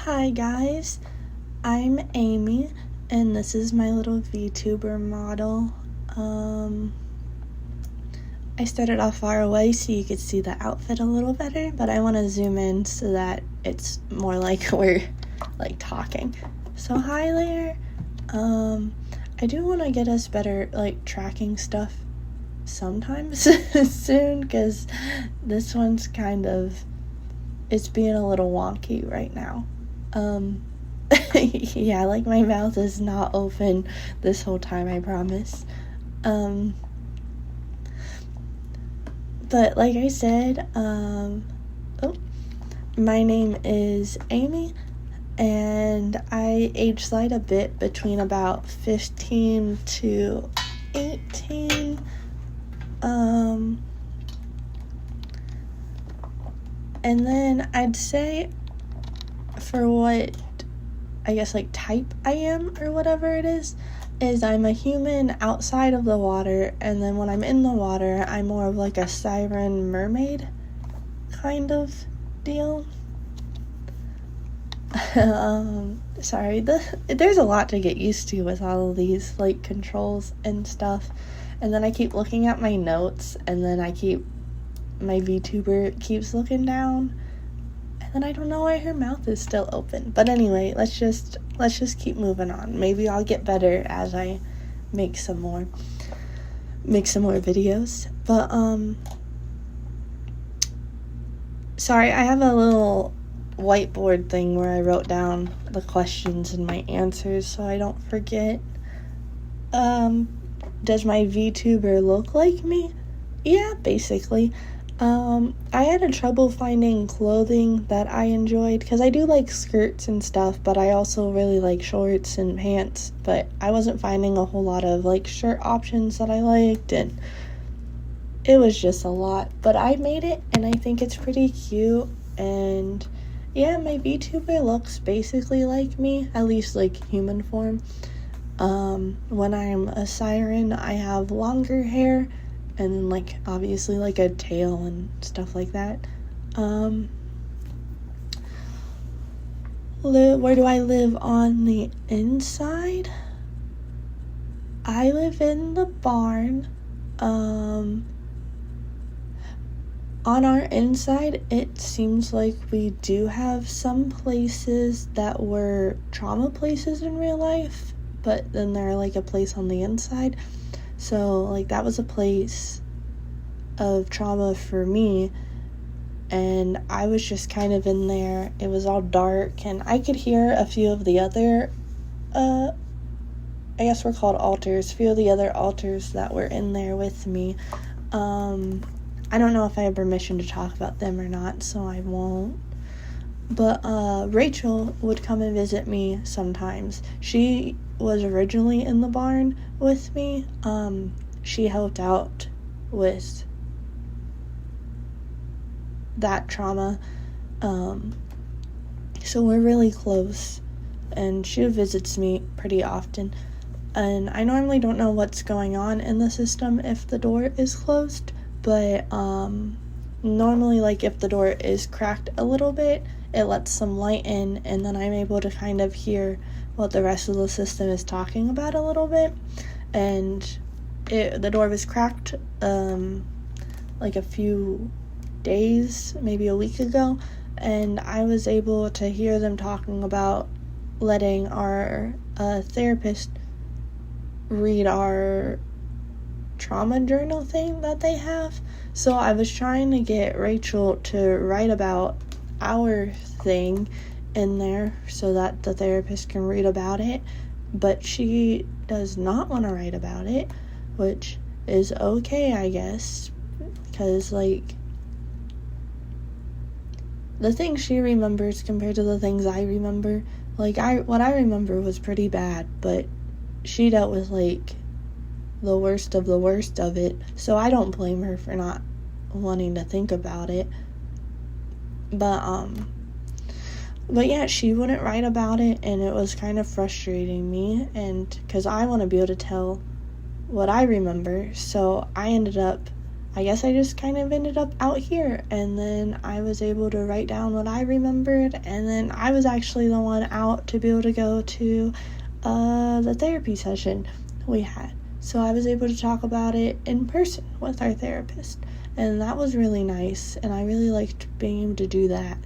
Hi guys, I'm Amy, and this is my little VTuber model. I started off far away so you could see the outfit a little better, but I want to zoom in so that it's more like we're talking. So hi there. I do want to get us better tracking stuff sometimes soon, because this one's it's being a little wonky right now. Yeah, my mouth is not open this whole time, I promise. But like I said, my name is Amy, and I age slide a bit between about 15 to 18. And then I'd say for what I guess type I am or whatever it is I'm a human outside of the water, and then when I'm in the water I'm more of a siren mermaid kind of deal. Sorry, there's a lot to get used to with all of these controls and stuff, and then I keep looking at my notes, and then my VTuber keeps looking down, and then I don't know why her mouth is still open. But anyway, let's just keep moving on. Maybe I'll get better as I make some more videos. But sorry, I have a little whiteboard thing where I wrote down the questions and my answers so I don't forget. Does my VTuber look like me? Yeah, basically. I had trouble finding clothing that I enjoyed, because I do like skirts and stuff, but I also really like shorts and pants, but I wasn't finding a whole lot of shirt options that I liked, and it was just a lot, but I made it, and I think it's pretty cute. And yeah, my VTuber looks basically like me, at least human form. When I'm a siren, I have longer hair, and obviously a tail and stuff like that. Where do I live on the inside? I live in the barn. On our inside, it seems like we do have some places that were trauma places in real life, but then they're a place on the inside. So, that was a place of trauma for me, and I was just kind of in there. It was all dark, and I could hear a few of the other, I guess we're called alters, a few of the other alters that were in there with me. I don't know if I have permission to talk about them or not, so I won't. But, Rachel would come and visit me sometimes. She was originally in the barn with me. She helped out with that trauma. So we're really close, and she visits me pretty often. And I normally don't know what's going on in the system if the door is closed, but normally if the door is cracked a little bit, it lets some light in, and then I'm able to kind of hear what the rest of the system is talking about a little bit. And the door was cracked a few days, maybe a week ago, and I was able to hear them talking about letting our therapist read our trauma journal thing that they have. So I was trying to get Rachel to write about our thing in there so that the therapist can read about it, but she does not want to write about it, which is okay, I guess, because the things she remembers compared to the things I remember, what I remember was pretty bad, but she dealt with the worst of it, so I don't blame her for not wanting to think about it. But yeah, she wouldn't write about it, and it was kind of frustrating me, and because I want to be able to tell what I remember, so I ended up I guess I just kind of ended up out here, and then I was able to write down what I remembered, and then I was actually the one out to be able to go to the therapy session we had. So I was able to talk about it in person with our therapist, and that was really nice, and I really liked being able to do that.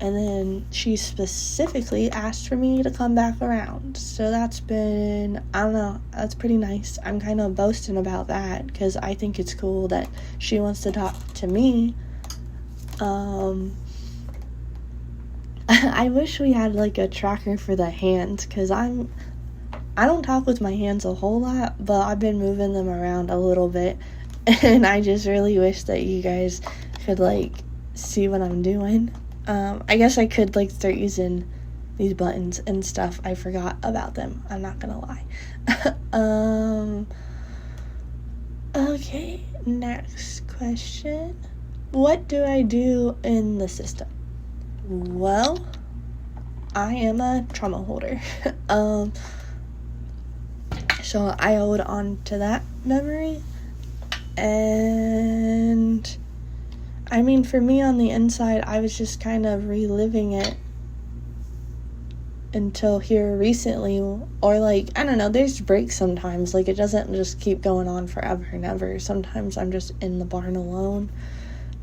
And then she specifically asked for me to come back around, so that's been, I don't know, that's pretty nice. I'm kind of boasting about that, because I think it's cool that she wants to talk to me. I wish we had, like, a tracker for the hands, because I don't talk with my hands a whole lot, but I've been moving them around a little bit, and I just really wish that you guys could, like, see what I'm doing. I guess I could, like, start using these buttons and stuff. I forgot about them, I'm not gonna lie. Okay, next question. What do I do in the system? Well, I am a trauma holder. So I hold on to that memory, and I mean, for me on the inside, I was just kind of reliving it until here recently, or like, I don't know, there's breaks sometimes, like it doesn't just keep going on forever and ever. Sometimes I'm just in the barn alone,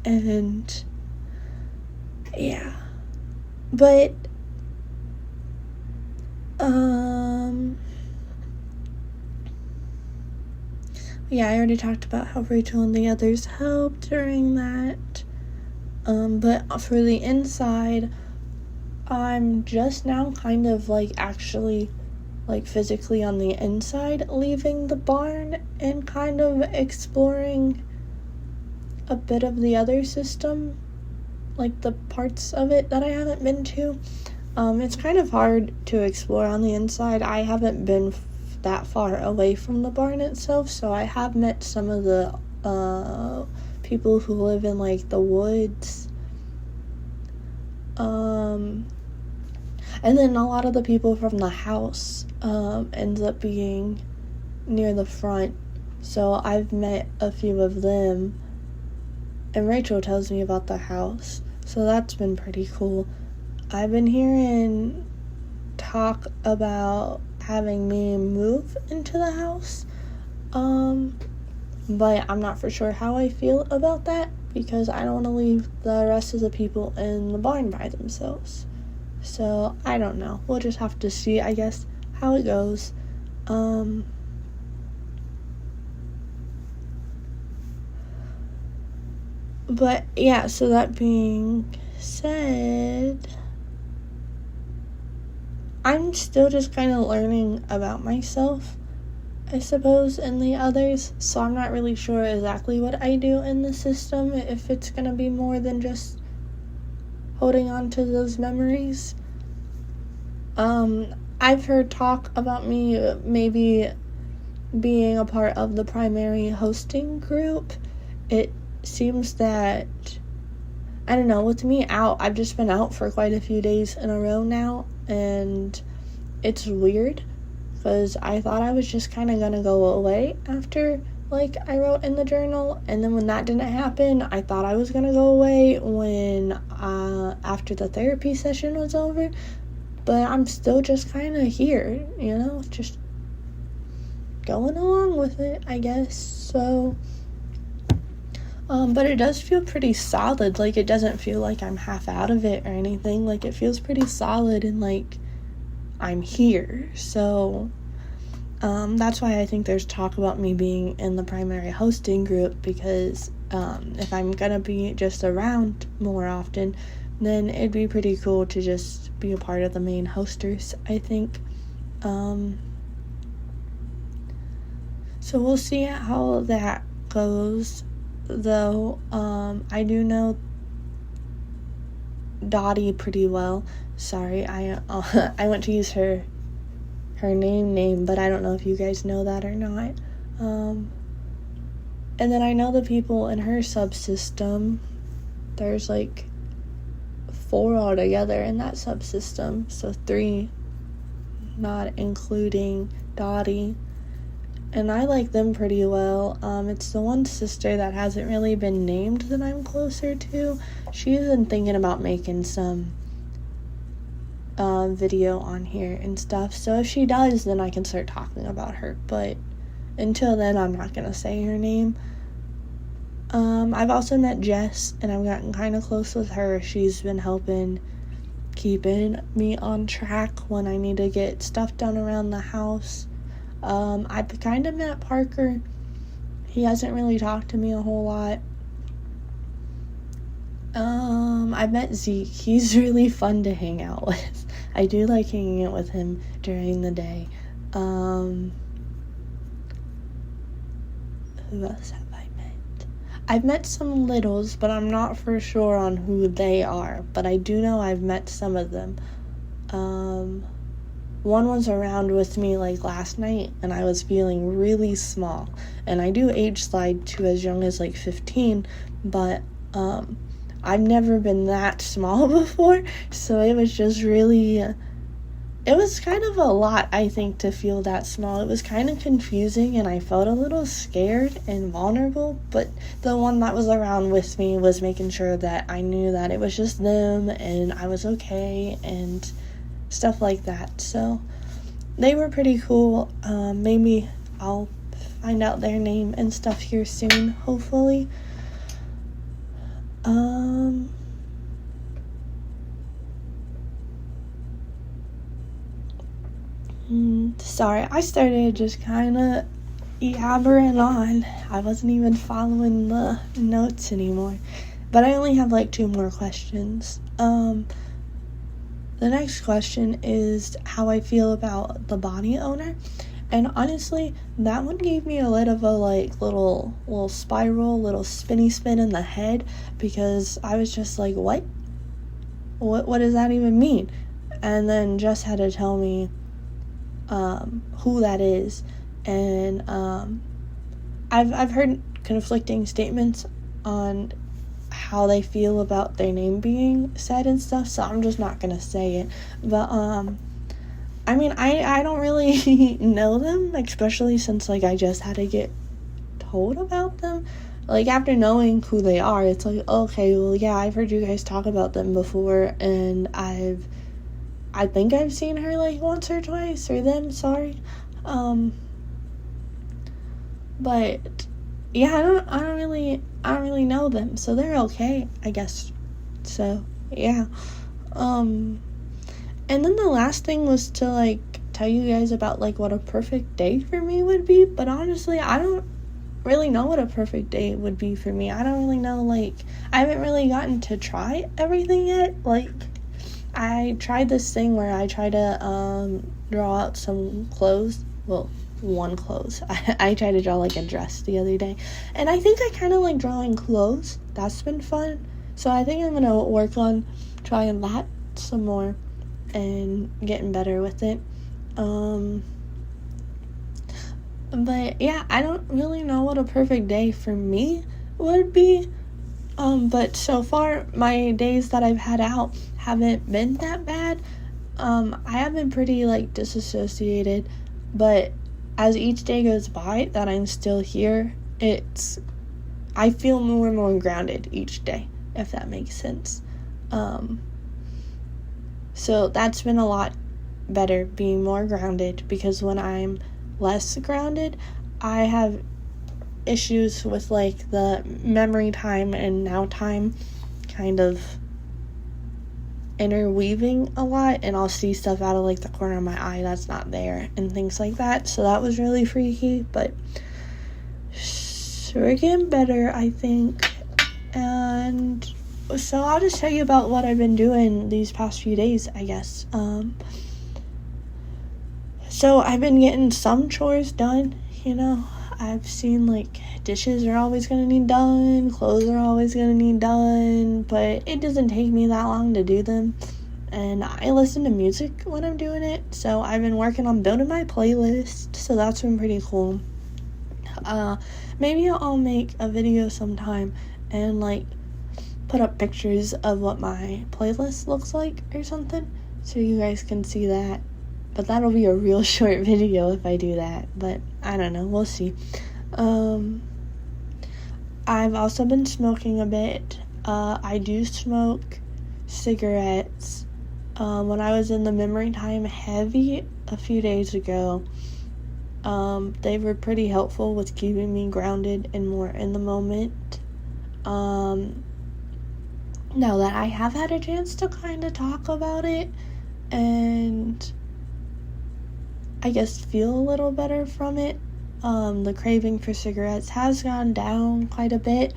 and yeah, but yeah, I already talked about how Rachel and the others helped during that. But for the inside, I'm just now kind of, like, actually, like, physically on the inside leaving the barn and kind of exploring a bit of the other system, like the parts of it that I haven't been to. It's kind of hard to explore on the inside. I haven't been that far away from the barn itself, so I have met some of the people who live in, like, the woods, and then a lot of the people from the house ends up being near the front, so I've met a few of them, and Rachel tells me about the house, so that's been pretty cool. I've been hearing talk about having me move into the house, but I'm not for sure how I feel about that, because I don't want to leave the rest of the people in the barn by themselves. So I don't know, we'll just have to see, I guess, how it goes. But yeah, so that being said, I'm still just kind of learning about myself, I suppose, and the others, so I'm not really sure exactly what I do in the system, if it's gonna be more than just holding on to those memories. I've heard talk about me maybe being a part of the primary hosting group. It seems that, I don't know, with me out, I've just been out for quite a few days in a row now, and it's weird, because I thought I was just kind of gonna go away after, like, I wrote in the journal, and then when that didn't happen, I thought I was gonna go away when, after the therapy session was over, but I'm still just kind of here, you know, just going along with it, I guess, so, but it does feel pretty solid, like, it doesn't feel like I'm half out of it or anything, like, it feels pretty solid, and, like, I'm here, so, that's why I think there's talk about me being in the primary hosting group, because, if I'm gonna be just around more often, then it'd be pretty cool to just be a part of the main hosters, I think. So we'll see how that goes, though. I do know Dottie pretty well. Sorry, I went to use her name, but I don't know if you guys know that or not. And then I know the people in her subsystem. There's like 4 altogether in that subsystem, so 3, not including Dottie. and I like them pretty well. It's the one sister that hasn't really been named that I'm closer to. She's been thinking about making some video on here and stuff, so if she does, then I can start talking about her, but until then, I'm not gonna say her name. I've also met Jess, and I've gotten kind of close with her. She's been helping keeping me on track when I need to get stuff done around the house. I've kind of met Parker. He hasn't really talked to me a whole lot. I've met Zeke. He's really fun to hang out with. I do like hanging out with him during the day. Who else have I met? I've met some littles, but I'm not for sure on who they are. But I do know I've met some of them. One was around with me like last night, and I was feeling really small. And I do age slide to as young as like 15, but I've never been that small before, so it was just really, it was kind of a lot, I think, to feel that small. It was kind of confusing, and I felt a little scared and vulnerable, but the one that was around with me was making sure that I knew that it was just them, and I was okay, and stuff like that. So they were pretty cool. Maybe I'll find out their name and stuff here soon, hopefully. Sorry, I started just kind of yabbering on. I wasn't even following the notes anymore. But I only have like 2 more questions. The next question is how I feel about the body owner. And honestly, that one gave me a little of a little spiral, little spinny spin in the head, because I was just like, what does that even mean? And then Jess had to tell me who that is, and I've heard conflicting statements on how they feel about their name being said and stuff, so I'm just not gonna say it. But I mean, I don't really know them, especially since like I just had to get told about them. Like, after knowing who they are, it's like, okay, well, yeah, I've heard you guys talk about them before, and I think I've seen her like once or twice, or them, sorry. But yeah, I don't really know them, so they're okay, I guess. So yeah. And then the last thing was to like tell you guys about like what a perfect day for me would be, but honestly, I don't really know what a perfect day would be for me. I don't really know, like, I haven't really gotten to try everything yet. Like, I tried this thing where I try to draw out some clothes. Well, one clothes. I tried to draw like a dress the other day, and I think I kind of like drawing clothes. That's been fun. So I think I'm gonna work on trying that some more and getting better with it. But yeah, I don't really know what a perfect day for me would be. But so far, my days that I've had out haven't been that bad. I have been pretty like disassociated, but as each day goes by that I'm still here, I feel more and more grounded each day, if that makes sense. So that's been a lot better, being more grounded, because when I'm less grounded, I have issues with like the memory time and now time kind of interweaving a lot, and I'll see stuff out of like the corner of my eye that's not there and things like that. So that was really freaky, but we're getting better, I think. And so I'll just tell you about what I've been doing these past few days, I guess. So I've been getting some chores done, you know. I've seen like dishes are always going to need done, clothes are always going to need done, but it doesn't take me that long to do them. And I listen to music when I'm doing it, so I've been working on building my playlist, so that's been pretty cool. Maybe I'll make a video sometime and like put up pictures of what my playlist looks like or something, so you guys can see that. but that'll be a real short video if I do that, but I don't know, we'll see. I've also been smoking a bit. I do smoke cigarettes. When I was in the memory time heavy a few days ago, they were pretty helpful with keeping me grounded and more in the moment. Now that I have had a chance to kind of talk about it and I guess feel a little better from it, the craving for cigarettes has gone down quite a bit.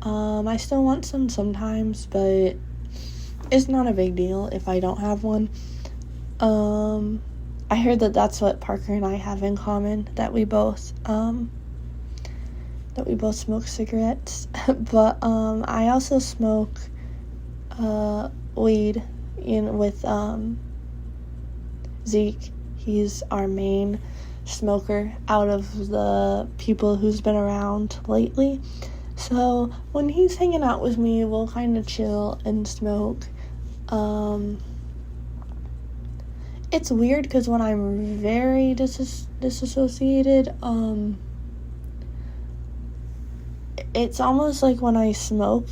I still want some sometimes, but it's not a big deal if I don't have one. I heard that that's what Parker and I have in common, that we both smoke cigarettes. But I also smoke weed with Zeke. He's our main smoker out of the people who's been around lately. So when he's hanging out with me, we'll kind of chill and smoke. It's weird because when I'm very disassociated, it's almost like when I smoke,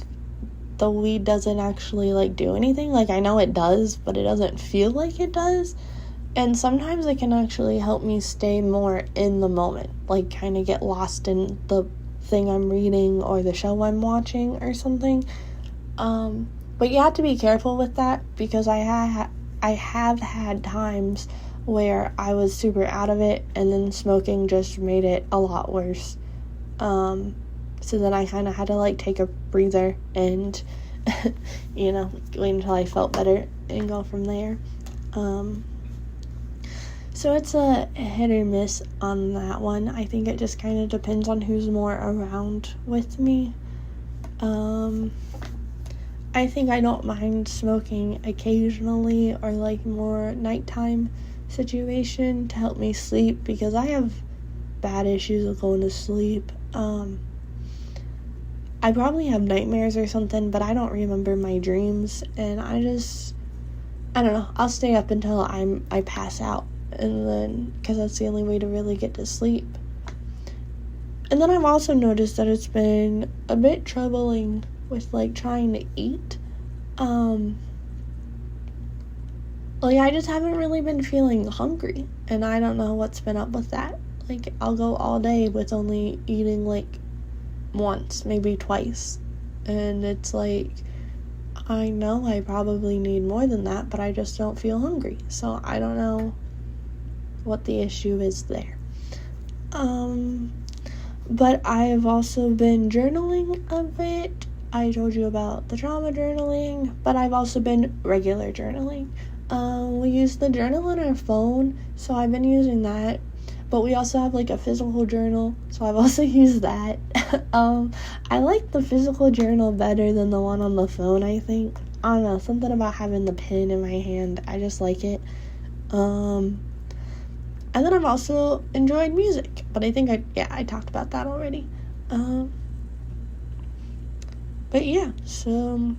the weed doesn't actually like do anything. Like, I know it does, but it doesn't feel like it does. And sometimes it can actually help me stay more in the moment, like kind of get lost in the thing I'm reading or the show I'm watching or something. But you have to be careful with that, because I have had times where I was super out of it and then smoking just made it a lot worse. So then I kind of had to like take a breather and wait until I felt better and go from there. So it's a hit or miss on that one. I think it just kind of depends on who's more around with me. I think I don't mind smoking occasionally or like more nighttime situation to help me sleep, because I have bad issues with going to sleep. I probably have nightmares or something, but I don't remember my dreams, and I don't know, I'll stay up until I pass out, and then, because that's the only way to really get to sleep. And then I've also noticed that it's been a bit troubling with like trying to eat. I just haven't really been feeling hungry, and I don't know what's been up with that. Like, I'll go all day with only eating like once, maybe twice, and it's like, I know I probably need more than that, but I just don't feel hungry. So I don't know what the issue is there. But I've also been journaling a bit. I told you about the trauma journaling, but I've also been regular journaling. We use the journal on our phone, so I've been using that. But we also have like a physical journal, so I've also used that. I like the physical journal better than the one on the phone, I think. I don't know, something about having the pen in my hand, I just like it. And then I've also enjoyed music, but I think I talked about that already. But yeah, so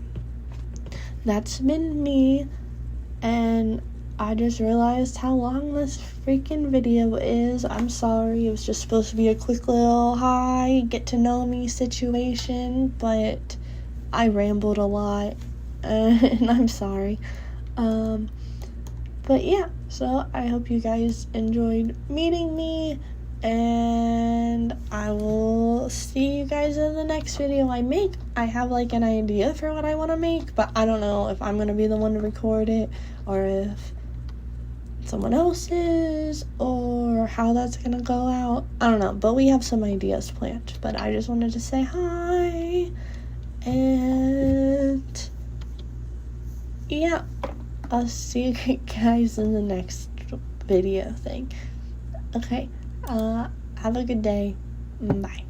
that's been me, and I just realized how long this freaking video is. I'm sorry, it was just supposed to be a quick little hi, get to know me situation, but I rambled a lot, and I'm sorry. But yeah, so I hope you guys enjoyed meeting me, and I will see you guys in the next video I make. I have like an idea for what I want to make, but I don't know if I'm going to be the one to record it, or if someone else is, or how that's going to go out. I don't know, but we have some ideas planned. But I just wanted to say hi, and yeah, I'll see you guys in the next video thing. Okay, have a good day. Bye.